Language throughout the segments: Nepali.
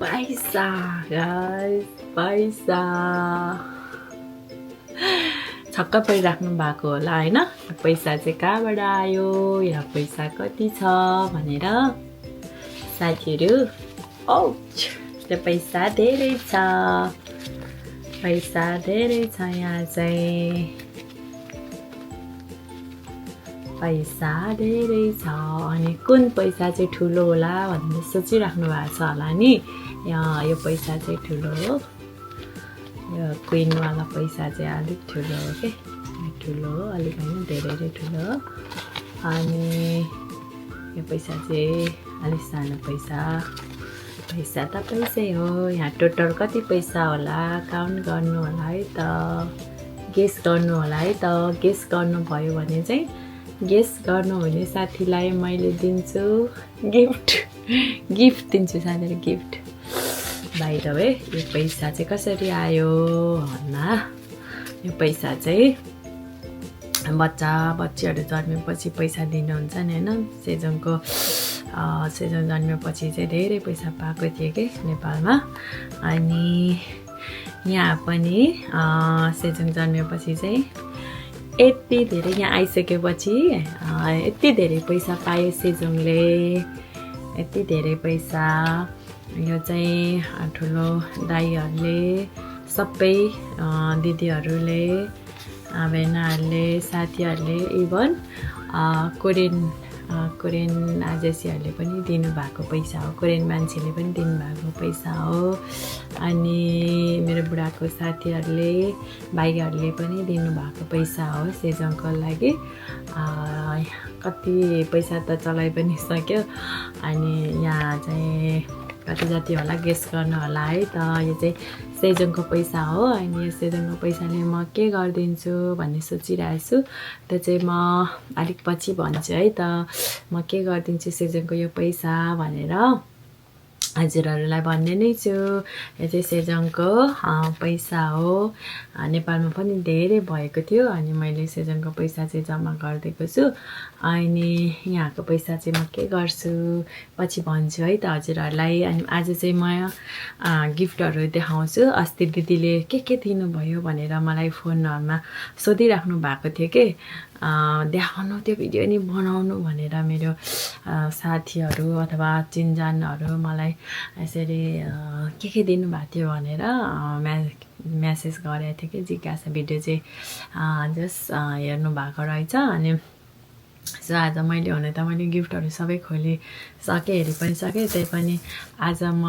पैसा गाइस पैसा छक्क परिराख्नु भएको होला हैन पैसा चाहिँ कहाँबाट आयो या पैसा कति छ भनेर साथीहरु औच त्यो पैसा धेरै छ यहाँ चाहिँ पैसा धेरै छ अनि कुन पैसा चाहिँ ठुलो होला भनेर सोचिराख्नु भएको छ होला नि यो पैसा चाहिँ ठुलो हो यो क्वीन वाला पैसा चाहिँ अलिक ठुलो हो के ठुलो हो अलिक हैन धेरै ठुलो हो अनि यो पैसा चाहिँ अलिक सानो पैसा त पैसै हो यहाँ टोटल कति पैसा होला काउन्ट गर्नु होला है त गेस गर्नु होला है त गेस गर्नु भयो भने चाहिँ गेस गर्नुहुने साथीलाई मैले दिन्छु गिफ्ट दिन्छु साथीले गिफ्ट बाइ द वे यो पैसा चाहिँ कसरी आयो भन्दा यो पैसा चाहिँ बच्चाहरु जन्मेपछि पैसा दिनुहुन्छ नि हैन सेजन जन्मेपछि चाहिँ धेरै पैसा पाएको थिए के नेपालमा अनि यहाँ पनि सेजन जन्मेपछि चाहिँ यति धेरै यहाँ आइसकेपछि यति धेरै पैसा पायो सेजोङले यति धेरै पैसा यो चाहिँ ठुलो दाइहरुले सबै दिदीहरुले बहिनीहरुले साथीहरुले इभन कोरियन आजेसीहरुले पनि दिनुभएको पैसा हो कोरियन मान्छेले पनि दिनुभएको पैसा हो अनि मेरो बुढाको साथीहरुले भाइहरुले पनि दिनुभएको पैसा हो सेजोङको लागि कति पैसा त चलाइ पनि सक्यो अनि यहाँ चाहिँ कति जति होला गेस गर्नु होला है त यो चाहिँ सेजोङको पैसा हो अनि यो सेजोङको पैसाले म के गरिदिन्छु भन्ने सोचिरहेको छु त्यो चाहिँ म अलिक पछि भन्छु है त म के गरिदिन्छु सेजोङको यो पैसा भनेर हजुरहरुलाई भन्ने नै छु यो चाहिँ सेजोङको पैसा हो नेपालमा पनि धेरै भएको थियो अनि मैले सेजोङको पैसा चाहिँ जम्मा गरिदिएको छु अनि यहाँको पैसा चाहिँ म के गर्छु पछि भन्छु है त हजुरहरुलाई अनि आज चाहिँ म गिफ्टहरु देखाउँछु अस्ति दिदीले के दिनुभयो भनेर मलाई फोनहरुमा सोधिराख्नु भएको थियो के देखाउनु त्यो भिडियो नि बनाउनु भनेर मेरो साथीहरु अथवा चिनजानहरु मलाई यसरी के दिनुभएको थियो भनेर मेसेज गरेको थियो कि जिज्ञासा भिडियो चाहिँ जस हेर्नु भएको रहेछ अनि सो आज मैले हुन त मैले गिफ्टहरु सबै खोलिसके हेरि पनि सके त्यही पनि आज म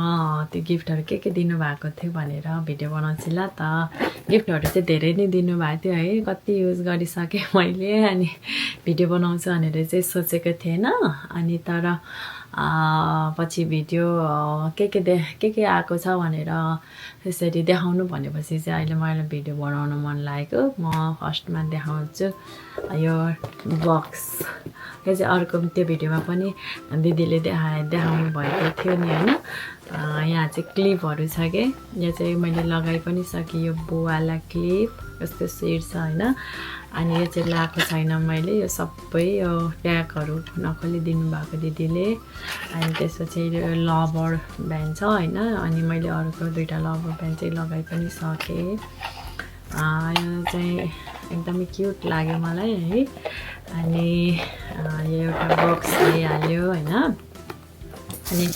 त्यो गिफ्टहरु के दिनुभएको थियो भनेर भिडियो बनाउँछु ल त गिफ्टहरु चाहिँ धेरै नै दिनुभएको थियो है कति युज गरिसके मैले अनि भिडियो बनाउँछु भनेर चाहिँ सोचेको थिएन अनि तर पछि भिडियो के आएको छ भनेर त्यसरी देखाउनु भनेपछि चाहिँ अहिले मैले भिडियो बनाउन मन लागेको म फर्स्टमा देखाउँछु यो बक्स यो चाहिँ अर्को त्यो भिडियोमा पनि दिदीले देखाउनु भएको थियो नि हैन यहाँ चाहिँ क्लिपहरु छ के यो चाहिँ मैले लगाइ पनि सके यो बोवाला क्लिप कस्तो सेट छ हैन अनि यो चाहिँ लाएको छैन मैले यो सबै यो ट्यागहरु नखोली दिनु भएको दिदीले अनि त्यसपछि यो लबर ब्यान्ड छ हैन अनि मैले अर्को दुईटा लबर ब्यान्ड चाहिँ लगाइ पनि सके यो चाहिँ एकदमै क्यूट लाग्यो मलाई है अनि यो एउटा बक्स दिइहाल्यो हैन अनि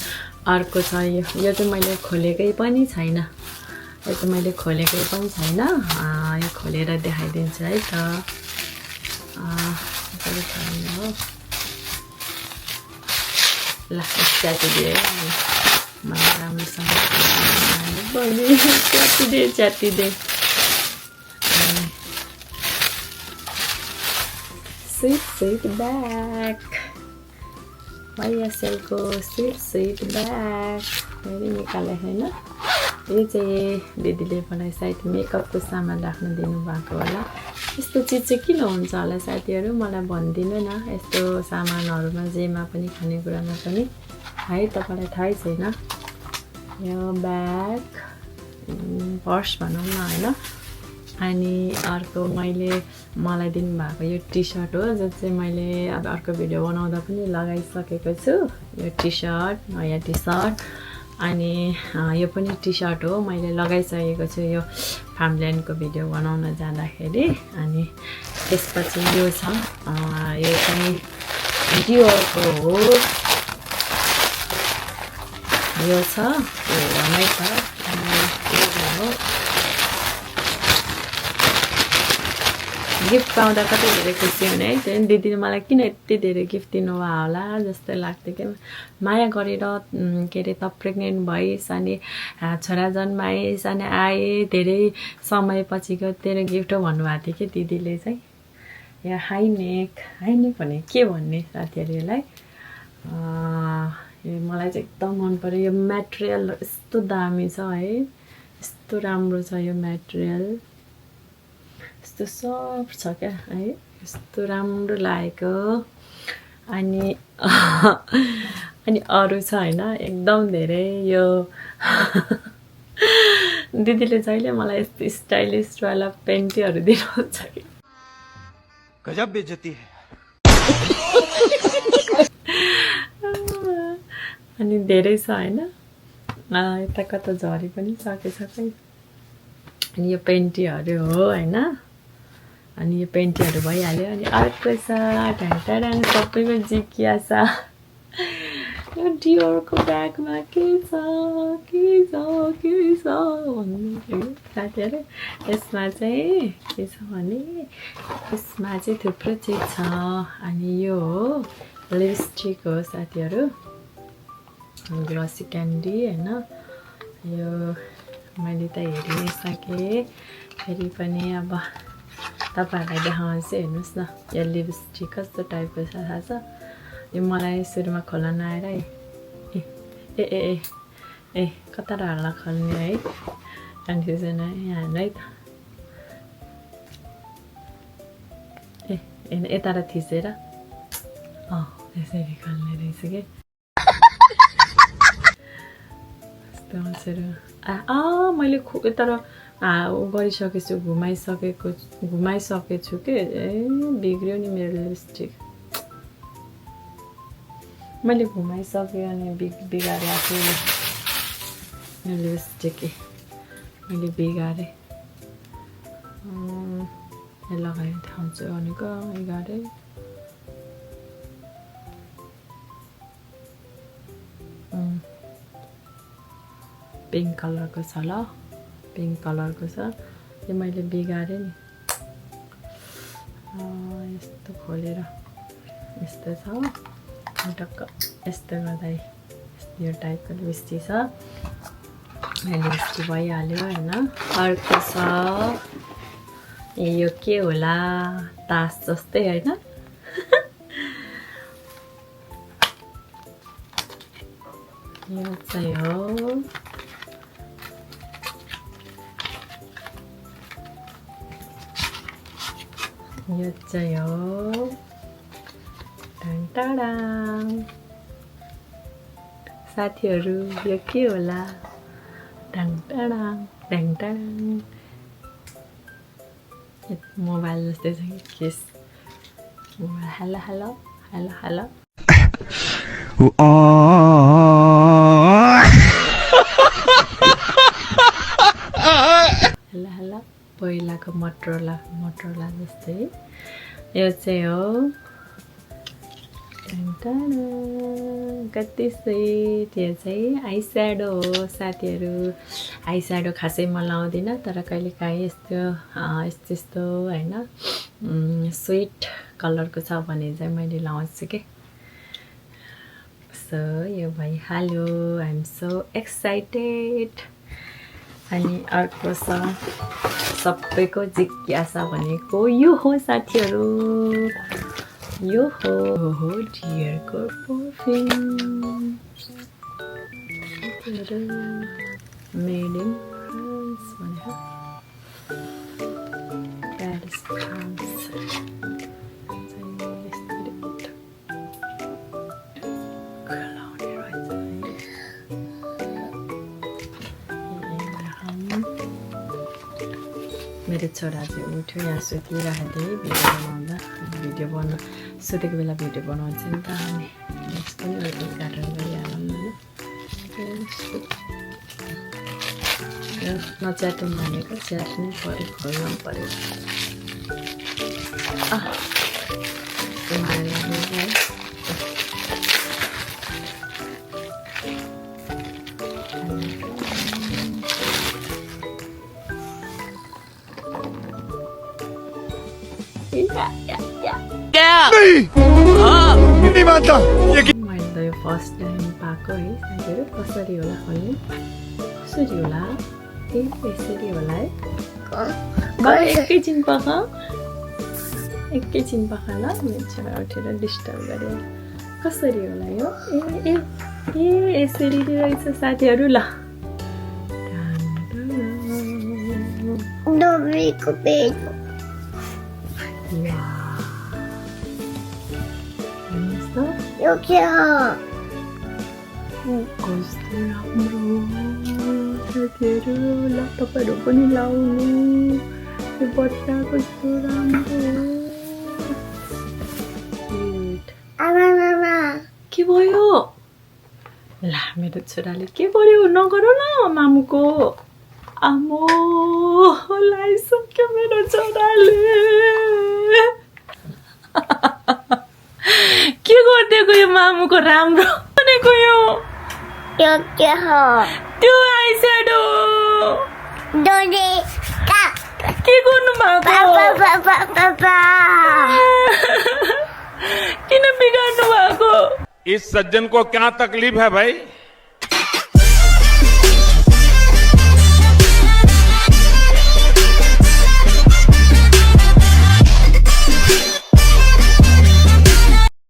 अर्को छ यो चाहिँ मैले खोलेकै पनि छैन यो चाहिँ मैले खोलेकै पनि छैन यो खोलेर देखाइदिन्छु है त ल च्यातिदिए मलाई राम्रोसँग च्यातिदिए स्वीट ब्याग YSL को स्वीट ब्याग मैले निकाले हैन यो चाहिँ दिदीले मलाई सायद मेकअपको सामान राख्न दिनुभएको होला यस्तो चीज चाहिँ किन हुन्छ होला साथीहरु मलाई भन्दिनु न यस्तो सामानहरुमा जेमा पनि खानेकुरामा पनि है तपाईलाई थाहै छैन यो ब्याग पर्स भनौं न हैन अनि अर्को मलाई दिनुभएको यो टी-शर्ट हो जो चाहिँ मैले अब अर्को भिडियो बनाउँदा पनि लगाइसकेको छु यो टी-शर्ट नयाँ टी-शर्ट अनि यो पनि टी सर्ट हो मैले लगाइसकेको छु यो फार्मल्यान्डको भिडियो बनाउन जाँदाखेरि अनि त्यसपछि यो छ यो चाहिँ डियोरको हो यो छ यो रमै छ गिफ्ट पाउँदा कति धेरै खुसी हुने है त्यही दिदीले मलाई किन यति धेरै गिफ्ट दिनुभयो होला जस्तै लाग्थ्यो कि माया गरेर के अरे त प्रेग्नेन्ट भइस् अनि छोरा जन्माइस् अनि आए धेरै समयपछिको तेरो गिफ्ट हो भन्नुभएको थियो कि दिदीले चाहिँ यहाँ हाइनेक भने के भन्ने साथीहरू यसलाई मलाई चाहिँ एकदम मन पर्यो यो मेटेरियल यस्तो दामी छ है यस्तो राम्रो छ यो मेटेरियल यस्तो सफ्ट छ क्या है यस्तो राम्रो लागेको अनि अनि अरू छ हैन एकदम धेरै यो दिदीले जहिले मलाई यस्तो स्टाइलिस वाला पेन्टीहरू दिनुहुन्छ कि गजब बेइज्जती है अनि धेरै छ हैन यता कता झरी पनि सकेछ खै अनि यो पेन्टीहरू हो हैन अनि यो पेन्टीहरू भइहाल्यो अनि अर्को छ ढाँटाडाङ सबैको जिज्ञासा यो डियोरको ब्यागमा के छ भन्नु साथीहरू यसमा चाहिँ के छ भने यसमा चाहिँ थुप्रो चिज छ अनि यो हो लिपस्टिक हो साथीहरू ग्लसी क्यान्डी हैन यो मैले त हेरि सकेँ फेरि पनि अब तपाईहरुलाई देखाउँछु हेर्नुस् न यो लिपस्टिक कस्तो टाइपको छ थाहा छ यो मलाई सुरुमा खोल्न नआएर है ए कता हल्ला खोल्ने है कन्फ्युजन है यहाँ है त यता र थिचेर यसरी खोल्ने रहेछ कि मैले तर गरिसकेछु घुमाइसकेछु कि बिग्रियो नि मेरो लिपस्टिक मैले घुमाइसकेँ अनि बिगारेको छु मेरो लिपस्टिक मैले बिगारेँ लगाएर देखाउँछु भनेको बिगारेँ पिङ्क कलरको छ ल पिङ्क कलरको छ यो मैले बिगारेँ नि यस्तो खोलेर यस्तो छ टक्क यस्तो गर्दा यो टाइपको लिपस्टिक छ लिपस्टिक भइहाल्यो होइन अर्को छ यो के होला तास जस्तै होइन यो चाहिँ हो यो चाहिँ हो ढाँटाडाङ साथीहरू यो के होला ढाँटाडाङ मोबाइल जस्तै छ कि case mobile hello hello hello hello hello hello पहिलाको मोटरोला जस्तै यो चाहिँ हो कति स्विट यो चाहिँ आई स्याडो हो साथीहरू आई स्याडो खासै म लाउँदिनँ तर कहिलेकाहीँ यस्तो होइन स्विट कलरको छ भने चाहिँ मैले लाउँछु कि सो यो भइहाल्यो आइ एम सो एक्साइटेड अनि अर्को छ सबैको जिज्ञासा भनेको यो हो साथीहरू यो हो डियरको परफ्युम मेड इन फ्रान्स भनेको प्यारिस फ्रान्स मेरो छोरा चाहिँ उठ्यो यहाँ सुतिरहेको थिएँ भिडियो सुतेको बेला भिडियो बनाउँछ नि त अनि नेक्स्ट पनि गार्डन गरिहालौँ न नच्याटौँ भनेको च्याट्नै पऱ्यो खोल्नु पऱ्यो नहीं मानता मैले त यो फर्स्ट टाइम पाएको है साथीहरू कसरी होला खोल्ने कसरी होला ए यसरी होला है एकैछिन पख ल मेरो छोरा उठेर डिस्टर्ब गरे कसरी होला यो ए यसरी रहेछ साथीहरू ल Domingo Pedro. Eu quero. कस्तो राम्रो साथीहरू ल तपाईँहरू पनि लाउनु यो बच्चा कस्तो राम्रो Mama. के भयो ला मेरो छोराले के गर्यो नगर न मामुको आमो लाइसक्यो मेरो छोराले के गरिदिएको यो मामुको राम्रो भनेको यो Eu quero. त्यो आइस्याडो Doni. के गर्नु भएको Papa. किन बिगार्नु भएको इस सज्जन को क्या तकलीफ है भाई?